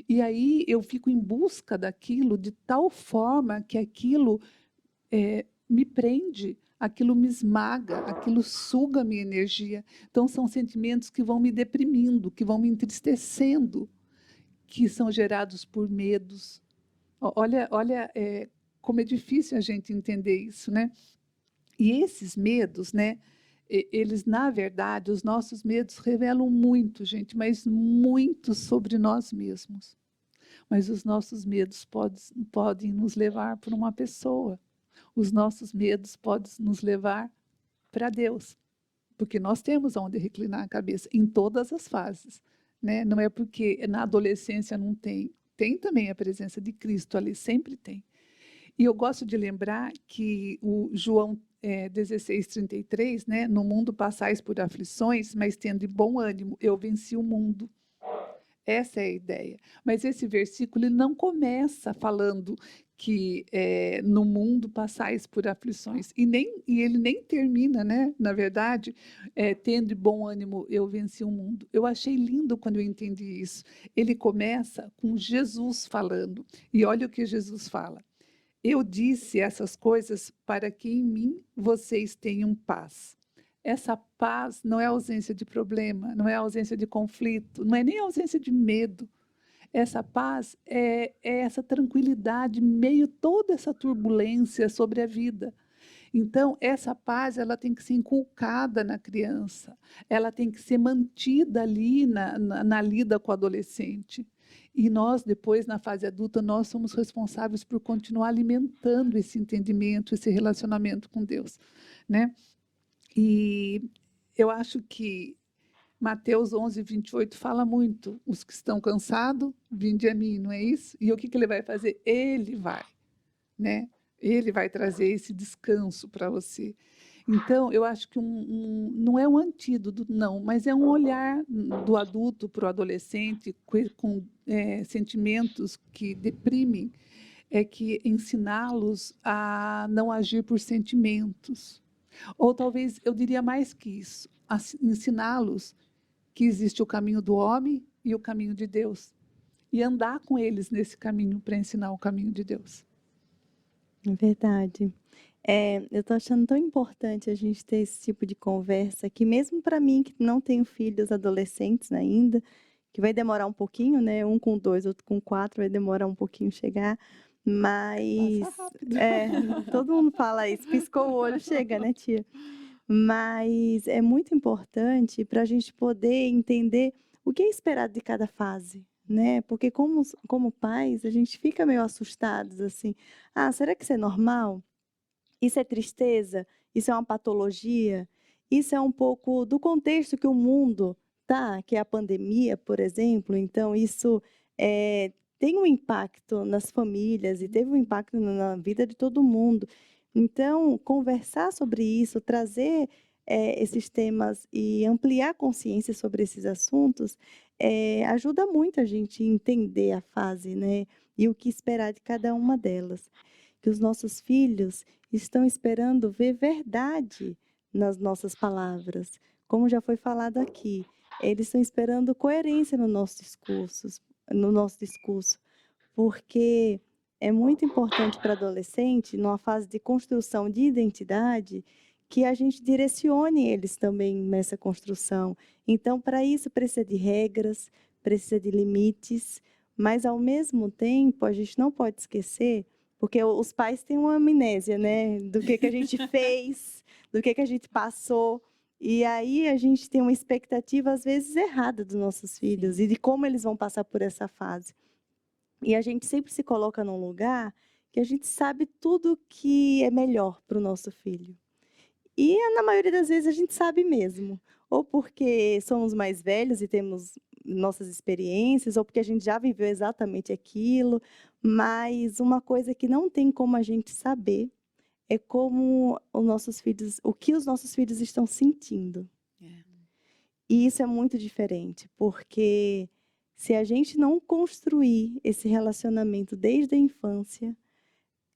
S4: E aí eu fico em busca daquilo de tal forma que aquilo me prende, aquilo me esmaga, aquilo suga a minha energia. Então, são sentimentos que vão me deprimindo, que vão me entristecendo, que são gerados por medos. Olha, como é difícil a gente entender isso, né? E esses medos, né? Eles, na verdade, os nossos medos revelam muito, gente, mas muito sobre nós mesmos. Mas os nossos medos podem nos levar para uma pessoa. Os nossos medos podem nos levar para Deus. Porque nós temos onde reclinar a cabeça, em todas as fases. Né? Não é porque na adolescência não tem. Tem também a presença de Cristo ali, sempre tem. E eu gosto de lembrar que o João 16:33, né? No mundo passais por aflições, mas tendo bom ânimo, eu venci o mundo. Essa é a ideia. Mas esse versículo ele não começa falando que no mundo passais por aflições. E ele nem termina, né? Na verdade, tendo bom ânimo, eu venci o mundo. Eu achei lindo quando eu entendi isso. Ele começa com Jesus falando. E olha o que Jesus fala. Eu disse essas coisas para que em mim vocês tenham paz. Essa paz não é ausência de problema, não é ausência de conflito, não é nem ausência de medo. Essa paz é essa tranquilidade, meio toda essa turbulência sobre a vida. Então, essa paz ela tem que ser inculcada na criança, ela tem que ser mantida ali na lida com o adolescente. E nós, depois, na fase adulta, nós somos responsáveis por continuar alimentando esse entendimento, esse relacionamento com Deus, né? E eu acho que Mateus 11:28 fala muito, os que estão cansados, vinde a mim, não é isso? E o que ele vai fazer? Ele vai, né? Ele vai trazer esse descanso para você. Então, eu acho que não é um antídoto, não, mas é um olhar do adulto para o adolescente com sentimentos que deprimem, que ensiná-los a não agir por sentimentos. Ou talvez, eu diria mais que isso, ensiná-los que existe o caminho do homem e o caminho de Deus. E andar com eles nesse caminho para ensinar o caminho de Deus.
S5: É verdade. Eu estou achando tão importante a gente ter esse tipo de conversa, que mesmo para mim, que não tenho filhos adolescentes ainda, que vai demorar um pouquinho, né? Um com 2, outro com 4, vai demorar um pouquinho chegar, mas
S4: Passa rápido.
S5: todo mundo fala isso, piscou o olho, chega, né, tia? Mas é muito importante para a gente poder entender o que é esperado de cada fase, né? Porque como pais, a gente fica meio assustados, assim. Ah, será que isso é normal? Isso é tristeza? Isso é uma patologia? Isso é um pouco do contexto que o mundo tá, que é a pandemia, por exemplo. Então, isso tem um impacto nas famílias e teve um impacto na vida de todo mundo. Então, conversar sobre isso, trazer esses temas e ampliar a consciência sobre esses assuntos, ajuda muito a gente a entender a fase, né? E o que esperar de cada uma delas. Que os nossos filhos estão esperando ver verdade nas nossas palavras. Como já foi falado aqui, eles estão esperando coerência no nosso discurso, porque é muito importante para adolescente, numa fase de construção de identidade, que a gente direcione eles também nessa construção. Então, para isso, precisa de regras, precisa de limites, mas, ao mesmo tempo, a gente não pode esquecer, porque os pais têm uma amnésia, né, do que a gente fez, do que a gente passou, e aí a gente tem uma expectativa, às vezes, errada dos nossos filhos, e de como eles vão passar por essa fase. E a gente sempre se coloca num lugar que a gente sabe tudo que é melhor para o nosso filho. E, na maioria das vezes, a gente sabe mesmo. Ou porque somos mais velhos e temos nossas experiências, ou porque a gente já viveu exatamente aquilo. Mas uma coisa que não tem como a gente saber é como o que os nossos filhos estão sentindo. E isso é muito diferente, porque se a gente não construir esse relacionamento desde a infância,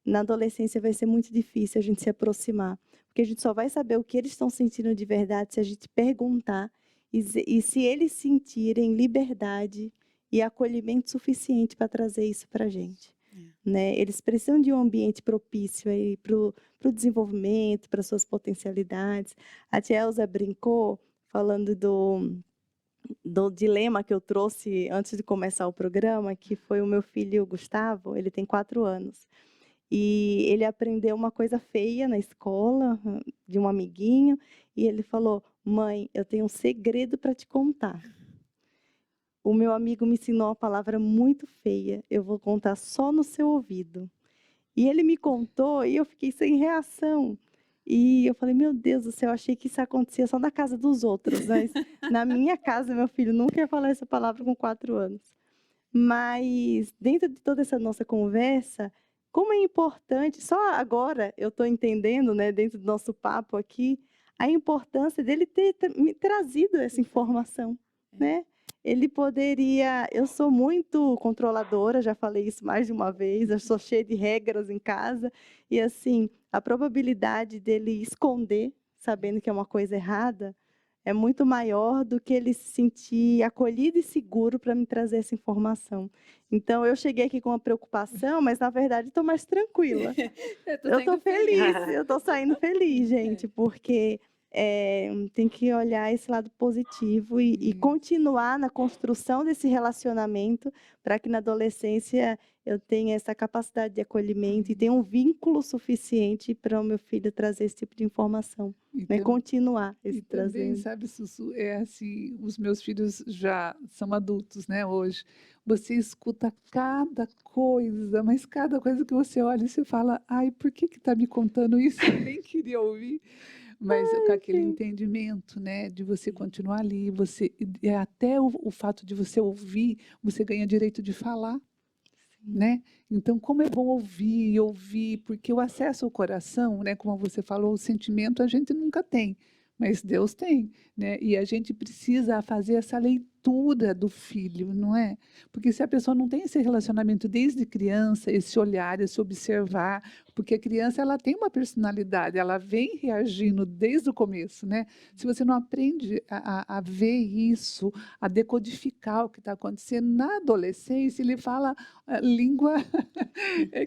S5: na adolescência vai ser muito difícil a gente se aproximar, porque a gente só vai saber o que eles estão sentindo de verdade se a gente perguntar e se eles sentirem liberdade e acolhimento suficiente para trazer isso para a gente. Né? Eles precisam de um ambiente propício para o desenvolvimento, para suas potencialidades. A tia Elza brincou falando do dilema que eu trouxe antes de começar o programa, que foi o meu filho Gustavo, ele tem 4 anos. E ele aprendeu uma coisa feia na escola, de um amiguinho, e ele falou: mãe, eu tenho um segredo para te contar. O meu amigo me ensinou uma palavra muito feia, eu vou contar só no seu ouvido. E ele me contou e eu fiquei sem reação. E eu falei: meu Deus do céu, eu achei que isso acontecia só na casa dos outros. Mas na minha casa, meu filho nunca ia falar essa palavra com 4 anos. Mas dentro de toda essa nossa conversa, como é importante, só agora eu estou entendendo, né, dentro do nosso papo aqui, a importância dele ter me trazido essa informação, né? Ele poderia... Eu sou muito controladora, já falei isso mais de uma vez, eu sou cheia de regras em casa, e assim, a probabilidade dele esconder, sabendo que é uma coisa errada, é muito maior do que ele se sentir acolhido e seguro para me trazer essa informação. Então, eu cheguei aqui com uma preocupação, mas, na verdade, estou mais tranquila. Eu estou feliz, eu estou saindo feliz, gente, porque tem que olhar esse lado positivo e continuar na construção desse relacionamento para que, na adolescência, eu tenha essa capacidade de acolhimento e tenha um vínculo suficiente para o meu filho trazer esse tipo de informação. Né? Continuar esse trazendo.
S4: Também, sabe, Sussu, é assim, os meus filhos já são adultos, né, hoje. Você escuta cada coisa, mas cada coisa que você olha e você fala: ai, por que está me contando isso? Eu nem queria ouvir. Mas com aquele entendimento, né, de você continuar ali, até o fato de você ouvir, você ganha direito de falar. Né? Então, como é bom ouvir, porque o acesso ao coração, né, como você falou, o sentimento a gente nunca tem, mas Deus tem, né? E a gente precisa fazer essa leitura do filho, não é? Porque se a pessoa não tem esse relacionamento desde criança, esse olhar, esse observar, porque a criança ela tem uma personalidade, ela vem reagindo desde o começo, né? Se você não aprende a ver isso, a decodificar o que está acontecendo na adolescência, ele fala língua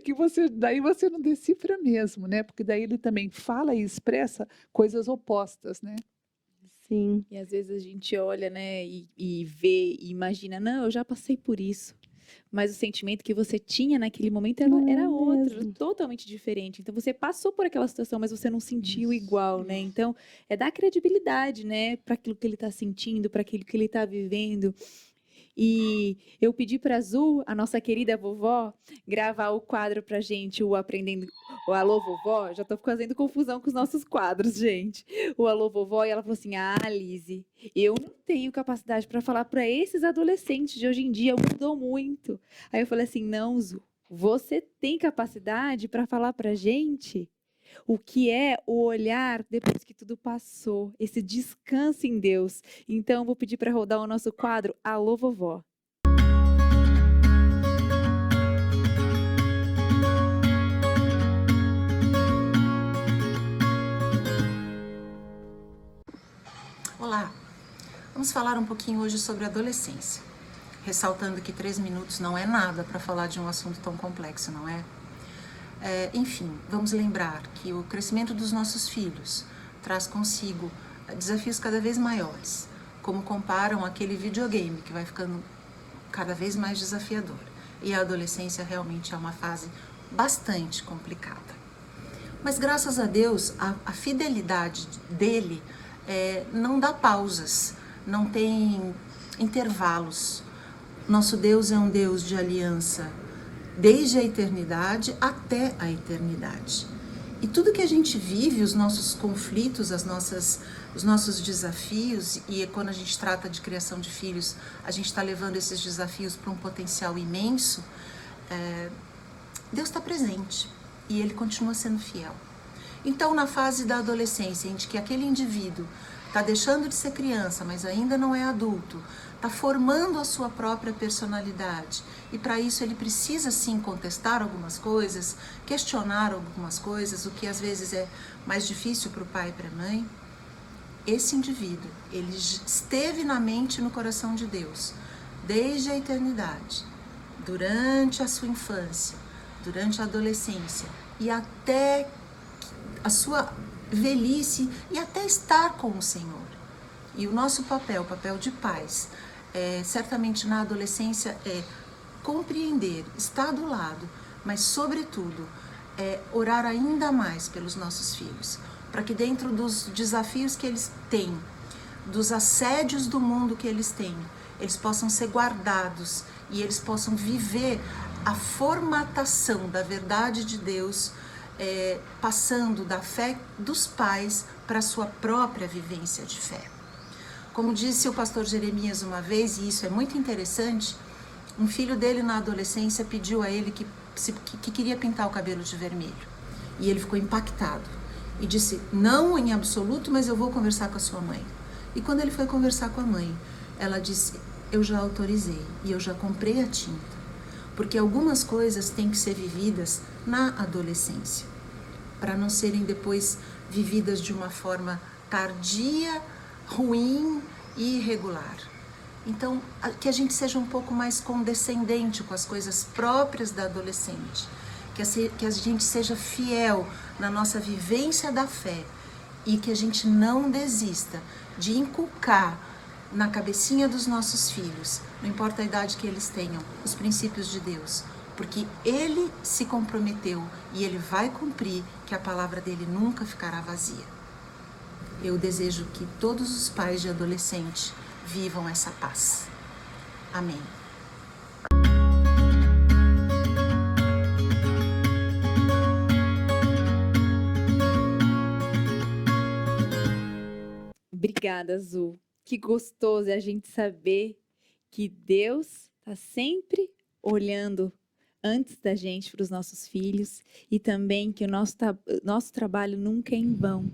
S4: que daí você não decifra mesmo, né? Porque daí ele também fala e expressa coisas opostas, né?
S5: Sim.
S1: E às vezes a gente olha, né, e vê e imagina: não, eu já passei por isso. Mas o sentimento que você tinha naquele momento era outro, totalmente diferente. Então, você passou por aquela situação, mas você não sentiu igual, né? Então, é dar credibilidade, né, para aquilo que ele está sentindo, para aquilo que ele está vivendo. E eu pedi para a Azul, a nossa querida vovó, gravar o quadro para gente, o Aprendendo, o Alô Vovó. Já estou fazendo confusão com os nossos quadros, gente. O Alô Vovó, e ela falou assim: ah, Lise, eu não tenho capacidade para falar para esses adolescentes de hoje em dia, mudou muito. Aí eu falei assim: não, Zu, você tem capacidade para falar para gente o que é o olhar depois que tudo passou, esse descanso em Deus. Então, vou pedir para rodar o nosso quadro Alô Vovó.
S8: Vamos falar um pouquinho hoje sobre adolescência, ressaltando que 3 minutos não é nada para falar de um assunto tão complexo, não é? Enfim, vamos lembrar que o crescimento dos nossos filhos traz consigo desafios cada vez maiores, como comparam aquele videogame que vai ficando cada vez mais desafiador. E a adolescência realmente é uma fase bastante complicada. Mas graças a Deus, a fidelidade dele não dá pausas, não tem intervalos. Nosso Deus é um Deus de aliança, desde a eternidade até a eternidade. E tudo que a gente vive, os nossos conflitos, os nossos desafios, e quando a gente trata de criação de filhos, a gente está levando esses desafios para um potencial imenso, Deus está presente e Ele continua sendo fiel. Então, na fase da adolescência, em que aquele indivíduo está deixando de ser criança, mas ainda não é adulto, está formando a sua própria personalidade, e para isso ele precisa sim contestar algumas coisas, questionar algumas coisas, o que às vezes é mais difícil para o pai e para a mãe. Esse indivíduo, ele esteve na mente e no coração de Deus desde a eternidade, durante a sua infância, durante a adolescência e até a sua velhice e até estar com o Senhor. E o nosso papel, o papel de pais, certamente na adolescência, é compreender, estar do lado, mas sobretudo orar ainda mais pelos nossos filhos, para que dentro dos desafios que eles têm, dos assédios do mundo que eles têm, eles possam ser guardados e eles possam viver a formatação da verdade de Deus, passando da fé dos pais para a sua própria vivência de fé. Como disse o pastor Jeremias uma vez, e isso é muito interessante, um filho dele na adolescência pediu a ele que queria pintar o cabelo de vermelho. E ele ficou impactado e disse, não em absoluto, mas eu vou conversar com a sua mãe. E quando ele foi conversar com a mãe, ela disse, eu já autorizei e eu já comprei a tinta. Porque algumas coisas têm que ser vividas na adolescência, para não serem depois vividas de uma forma tardia, ruim e irregular. Então, que a gente seja um pouco mais condescendente com as coisas próprias da adolescente, que a gente seja fiel na nossa vivência da fé e que a gente não desista de inculcar na cabecinha dos nossos filhos, não importa a idade que eles tenham, os princípios de Deus, porque Ele se comprometeu e Ele vai cumprir que a palavra dele nunca ficará vazia. Eu desejo que todos os pais de adolescente vivam essa paz. Amém.
S1: Obrigada, Azul. Que gostoso é a gente saber que Deus está sempre olhando antes da gente para os nossos filhos e também que o nosso trabalho nunca é em vão.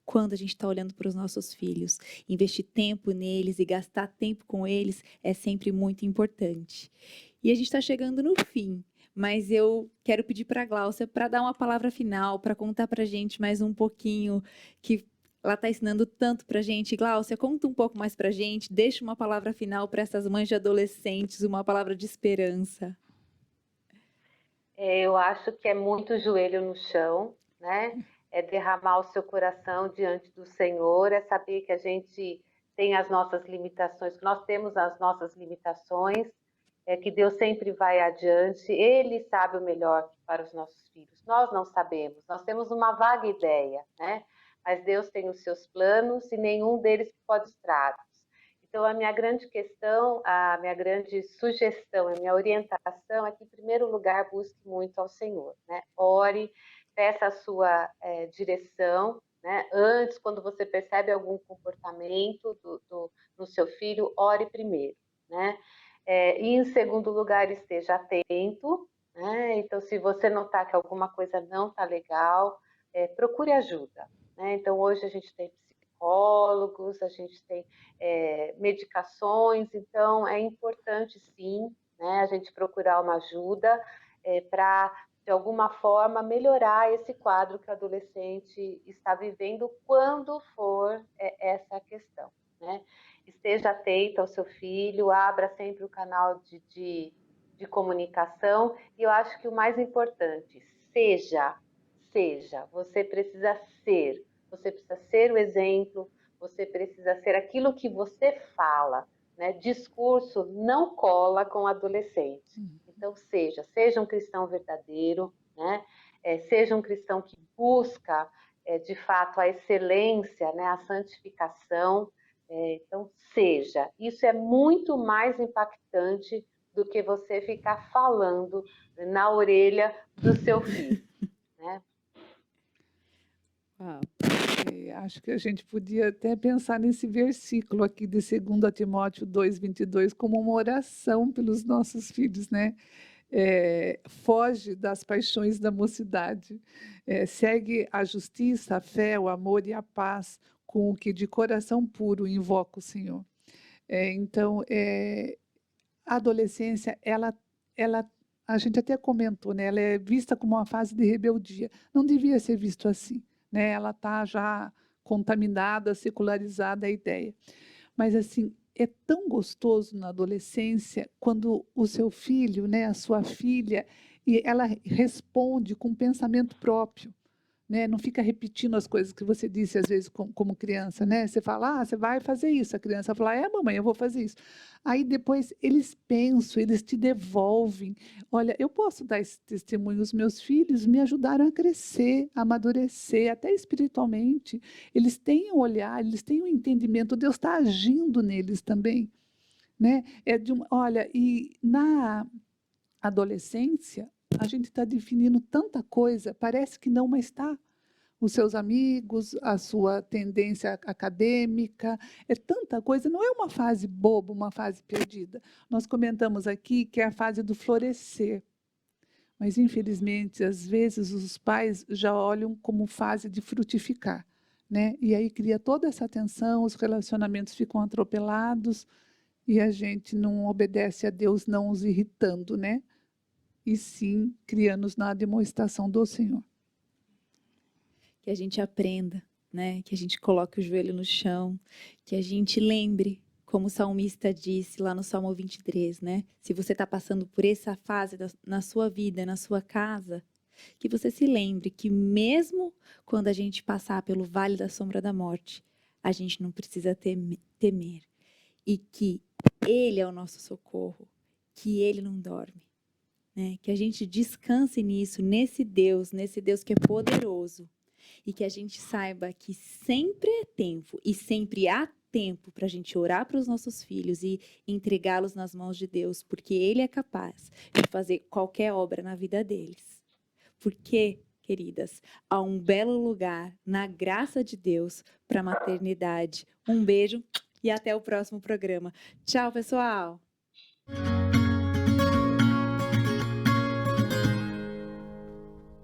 S1: Quando a gente está olhando para os nossos filhos, investir tempo neles e gastar tempo com eles é sempre muito importante. E a gente está chegando no fim, mas eu quero pedir para a Gláucia para dar uma palavra final, para contar para a gente mais um pouquinho que ela está ensinando tanto para a gente. Gláucia, conta um pouco mais para a gente, deixa uma palavra final para essas mães de adolescentes, uma palavra de esperança.
S3: Eu acho que é muito joelho no chão, né? É derramar o seu coração diante do Senhor, é saber que a gente tem as nossas limitações, que nós temos as nossas limitações, que Deus sempre vai adiante, Ele sabe o melhor para os nossos filhos. Nós não sabemos, nós temos uma vaga ideia, né? Mas Deus tem os seus planos e nenhum deles pode estragá-los. Então, a minha grande questão, a minha grande sugestão, a minha orientação é que, em primeiro lugar, busque muito ao Senhor, né? Ore, peça a sua direção, né? Antes, quando você percebe algum comportamento no seu filho, ore primeiro, né? E, em segundo lugar, esteja atento, né? Então, se você notar que alguma coisa não está legal, procure ajuda, né? Então, hoje a gente tem psicólogos, a gente tem medicações, então é importante sim, né, a gente procurar uma ajuda para, de alguma forma, melhorar esse quadro que o adolescente está vivendo quando for essa questão, né? esteja atento ao seu filho, abra sempre o canal de comunicação. E eu acho que o mais importante, seja, você precisa ser o exemplo, você precisa ser aquilo que você fala, né? Discurso não cola com adolescente. Então, seja um cristão verdadeiro, né? Seja um cristão que busca, de fato, a excelência, né? A santificação. Então, isso é muito mais impactante do que você ficar falando na orelha do seu filho, né?
S1: Uau.
S4: Acho que a gente podia até pensar nesse versículo aqui de 2 Timóteo 2:22 como uma oração pelos nossos filhos, né? Foge das paixões da mocidade, segue a justiça, a fé, o amor e a paz, com o que de coração puro invoca o Senhor. Então, a adolescência, ela, a gente até comentou, né? Ela é vista como uma fase de rebeldia. Não devia ser visto assim, né? Ela está já contaminada, secularizada a ideia. Mas, assim, é tão gostoso na adolescência quando o seu filho, né, a sua filha, e ela responde com pensamento próprio. Né? Não fica repetindo as coisas que você disse, às vezes, como criança. Né? Você fala, você vai fazer isso. A criança fala, mamãe, eu vou fazer isso. Aí, depois, eles pensam, eles te devolvem. Olha, eu posso dar esse testemunho. Os meus filhos me ajudaram a crescer, a amadurecer, até espiritualmente. Eles têm um olhar, eles têm um entendimento. Deus está agindo neles também. Né? Olha, e na adolescência, a gente está definindo tanta coisa, parece que não, mas está. Os seus amigos, a sua tendência acadêmica, é tanta coisa, não é uma fase boba, uma fase perdida. Nós comentamos aqui que é a fase do florescer, mas infelizmente, às vezes, os pais já olham como fase de frutificar, né? E aí cria toda essa tensão, os relacionamentos ficam atropelados e a gente não obedece a Deus, não os irritando, né? E sim criando-nos na demonstração do Senhor.
S1: Que a gente aprenda, né? Que a gente coloque o joelho no chão, que a gente lembre, como o salmista disse lá no Salmo 23, né? Se você está passando por essa fase na sua vida, na sua casa, que você se lembre que mesmo quando a gente passar pelo vale da sombra da morte, a gente não precisa temer. E que Ele é o nosso socorro, que Ele não dorme. Né? Que a gente descanse nisso, nesse Deus que é poderoso. E que a gente saiba que sempre é tempo e sempre há tempo para a gente orar para os nossos filhos e entregá-los nas mãos de Deus, porque Ele é capaz de fazer qualquer obra na vida deles. Porque, queridas, há um belo lugar na graça de Deus para a maternidade. Um beijo e até o próximo programa. Tchau, pessoal!